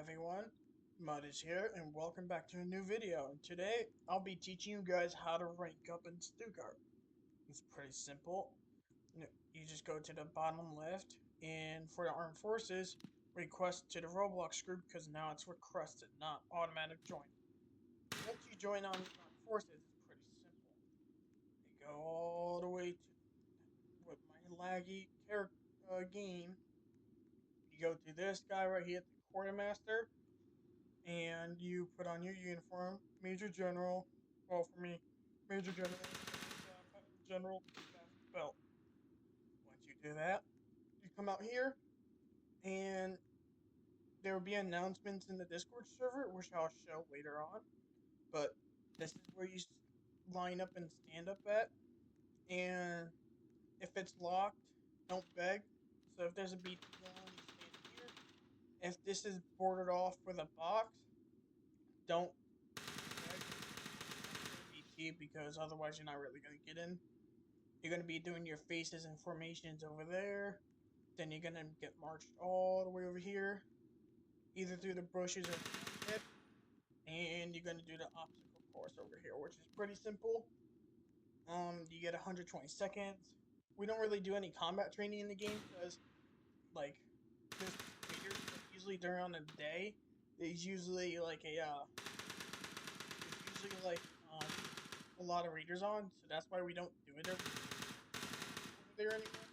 everyone, Mud is here and welcome back to a new video. And today I'll be teaching you guys how to rank up in Stuttgart. It's pretty simple. You just go to the bottom left and for the armed forces, request to the Roblox group because now it's requested, not automatic join. Once you join on the armed forces, it's pretty simple. You go all the way to with my laggy game. You go to this guy right here, the quartermaster. And you put on your uniform, Major General. Well, for me, Major General, General Staff Belt. Once you do that, you come out here, and there will be announcements in the Discord server, which I'll show later on. But this is where you line up and stand up at. And if it's locked, don't beg. So if there's a BT going on, you stand here. If this is boarded off with a box, don't BT because otherwise you're not really going to get in. You're going to be doing your faces and formations over there. Then you're going to get marched all the way over here, either through the bushes or the pit. And you're going to do the obstacle course over here, which is pretty simple. You get 120 seconds. We don't really do any combat training in the game because, like, there's raiders, usually during the day. There's usually like a lot of raiders on, so that's why we don't do it over there anymore.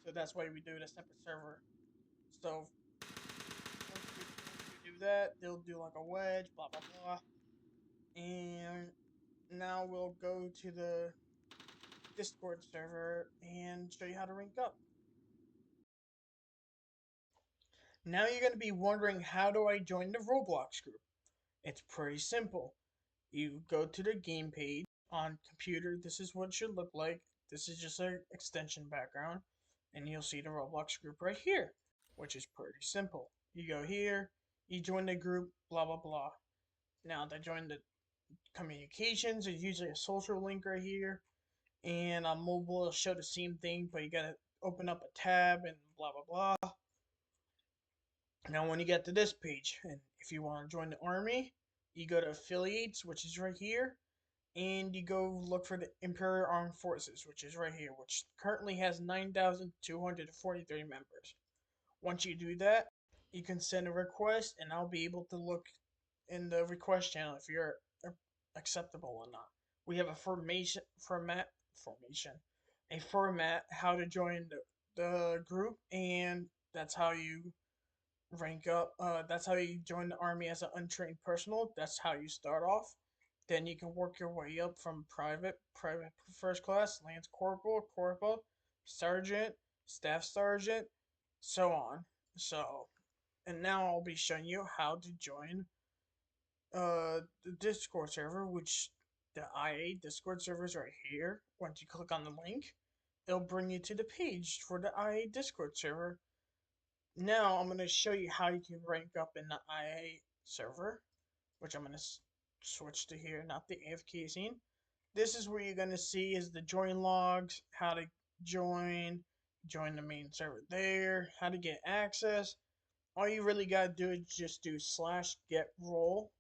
So that's why we do it a separate server. So once we do that, they'll do like a wedge, blah blah blah. And now we'll go to the Discord server and show you how to rank up. Now you're going to be wondering, how do I join the Roblox group? It's pretty simple. You go to the game page on computer. This is what it should look like. This is just an extension background. And you'll see the Roblox group right here, which is pretty simple. You go here, you join the group, blah, blah, blah. Now, to join the communications, there's usually a social link right here. And on mobile, it'll show the same thing, but you gotta open up a tab and blah, blah, blah. Now, when you get to this page, and if you want to join the army, you go to affiliates, which is right here, and you go look for the Imperial Armed Forces, which is right here, which currently has 9,243 members. Once you do that, you can send a request, and I'll be able to look in the request channel if you're acceptable or not. We have a format how to join the group, and that's how you rank up. That's how you join the army as an untrained personnel. That's how you start off. Then you can work your way up from private first class, lance corporal, sergeant, staff sergeant, so on. And now I'll be showing you how to join the Discord server, which the IA Discord server is right here. Once you click on the link, it'll bring you to the page for the IA Discord server. Now I'm going to show you how you can rank up in the IA server, which I'm going to switch to here, not the AFK scene. This is where you're going to see is the join logs, how to join the main server there, how to get access. All you really got to do is just do /get role,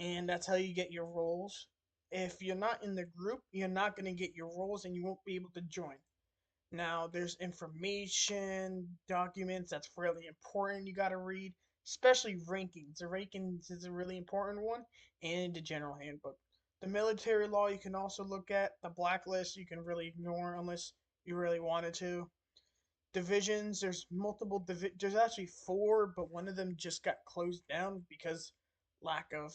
and that's how you get your roles. If you're not in the group, you're not going to get your roles and you won't be able to join. Now, there's information, documents that's really important you got to read, especially rankings. The rankings is a really important one, and the general handbook. The military law you can also look at. The blacklist you can really ignore unless you really wanted to. Divisions, there's multiple there's actually 4, but one of them just got closed down because lack of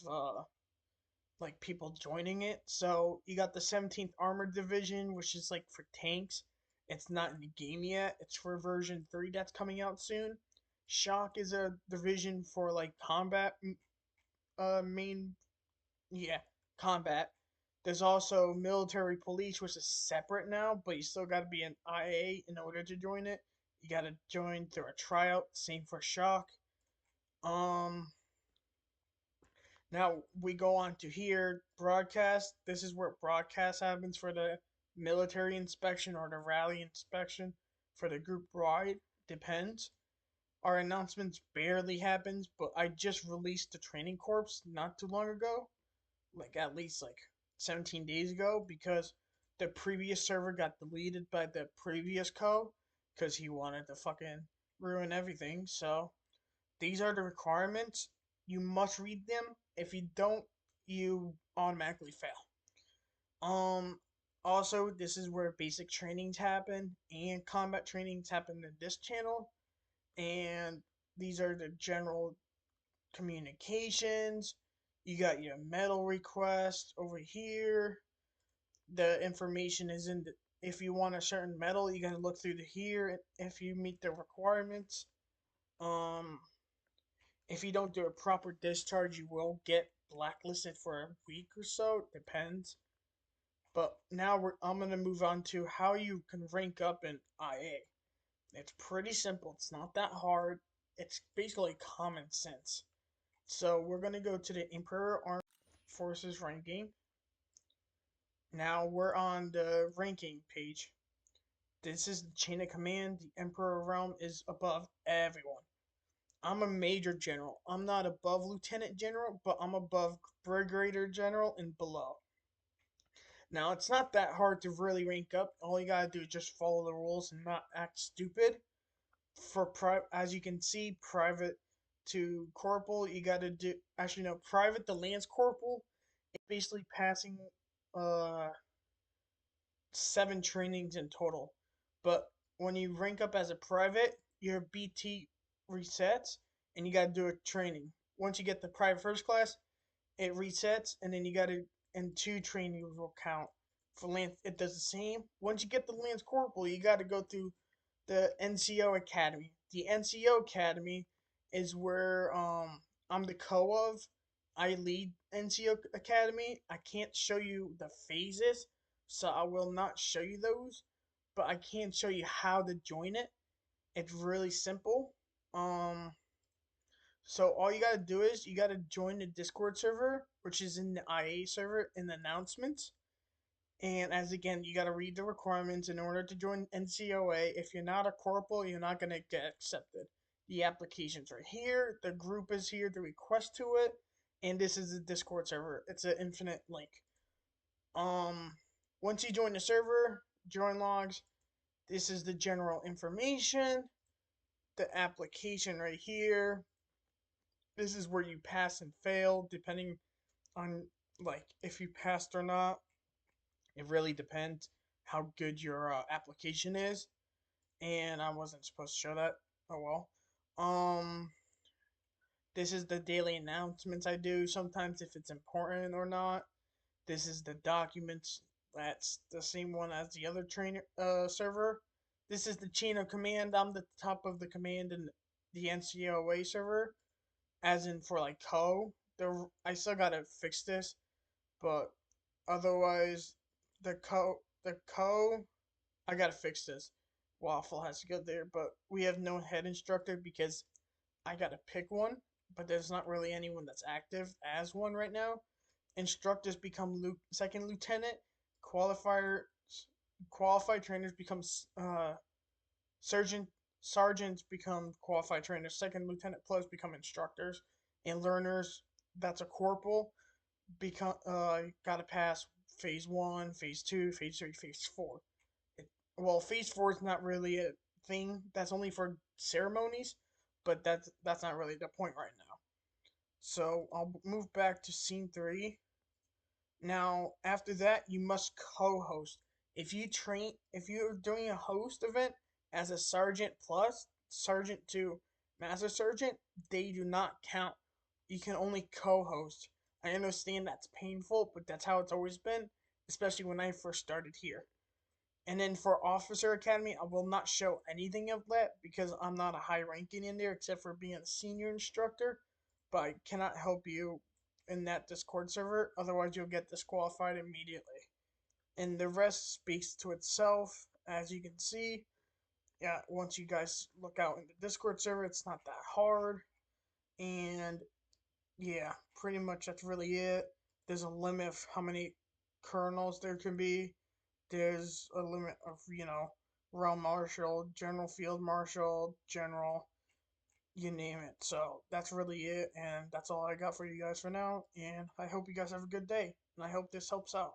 like people joining it. So you got the 17th Armored Division, which is like for tanks. It's not in the game yet. It's for version 3 that's coming out soon. Shock is a division for like combat combat. There's also military police, which is separate now, but you still got to be an IA in order to join it. You got to join through a tryout. Same for Shock. Now we go on to here, broadcast. This is where broadcast happens for the military inspection or the rally inspection for the group ride. Depends. our announcements barely happens, but I just released the training corps not too long ago, like at least like 17 days ago, because the previous server got deleted by the previous because he wanted to fucking ruin everything. So these are the requirements. You must read them. If you don't, you automatically fail. Um, Also, this is where basic trainings happen and combat trainings happen in this channel. And these are the general communications. You got your medal request over here. The information is in the, if you want a certain medal, you gotta look through the here if you meet the requirements. Um, if you don't do a proper discharge, you will get blacklisted for a week or so. Depends. But now I'm gonna move on to how you can rank up in IA. It's pretty simple. It's not that hard. It's basically common sense. So we're gonna go to the Emperor Armed Forces ranking. Now we're on the ranking page. This is the chain of command. The Emperor realm is above everyone. I'm a major general. I'm not above lieutenant general, but I'm above brigadier general and below. Now it's not that hard to really rank up. All you gotta do is just follow the rules and not act stupid. As you can see, private to corporal, you gotta do. Actually, no, private to lance corporal. It's basically passing uh 7 trainings in total. But when you rank up as a private, your BT resets and you gotta do a training. Once you get the private first class, it resets and then you gotta and 2 trainings will count. For Lance, it does the same. Once you get the Lance Corporal, you gotta go through the NCO Academy. The NCO Academy is where I'm the co of. I lead NCO Academy. I can't show you the phases, so I will not show you those, but I can show you how to join it. It's really simple. Um, so all you gotta do is you gotta join the Discord server, which is in the IA server in the announcements. And as again, you gotta read the requirements in order to join NCOA. If you're not a corporal, you're not gonna get accepted. The applications are here, the group is here, the request to it, and this is the Discord server. It's an infinite link. Um, Once you join the server, join logs. This is the general information. The application right here. This is where you pass and fail, depending on like if you passed or not. It really depends how good your application is. And I wasn't supposed to show that. Oh well. This is the daily announcements I do. Sometimes if it's important or not. This is the documents. That's the same one as the other trainer server. This is the chain of command. I'm the top of the command in the NCOA server, as in for like co. I still gotta fix this, but otherwise the co I gotta fix this. Waffle has to go there, but we have no head instructor because I gotta pick one, but there's not really anyone that's active as one right now. Instructors become second lieutenant. Qualifiers, qualified trainers become sergeant. Sergeants become qualified trainers. Second lieutenant plus become instructors, and learners. That's a corporal. Become gotta pass phase 1, phase 2, phase 3, phase 4. Well, phase 4 is not really a thing. That's only for ceremonies, but that's not really the point right now. So I'll move back to scene 3. Now, after that, you must co-host. If you're doing a host event as a sergeant plus, sergeant to master sergeant, they do not count. You can only co-host. I understand that's painful, but that's how it's always been, especially when I first started here. And then for Officer Academy, I will not show anything of that because I'm not a high ranking in there except for being a senior instructor. But I cannot help you in that Discord server, otherwise, you'll get disqualified immediately. And the rest speaks to itself, as you can see. Yeah, once you guys look out in the Discord server, it's not that hard. And yeah, pretty much that's really it. There's a limit of how many colonels there can be. There's a limit of, realm marshal, general field marshal, general. you name it. So that's really it, and that's all I got for you guys for now. And I hope you guys have a good day, and I hope this helps out.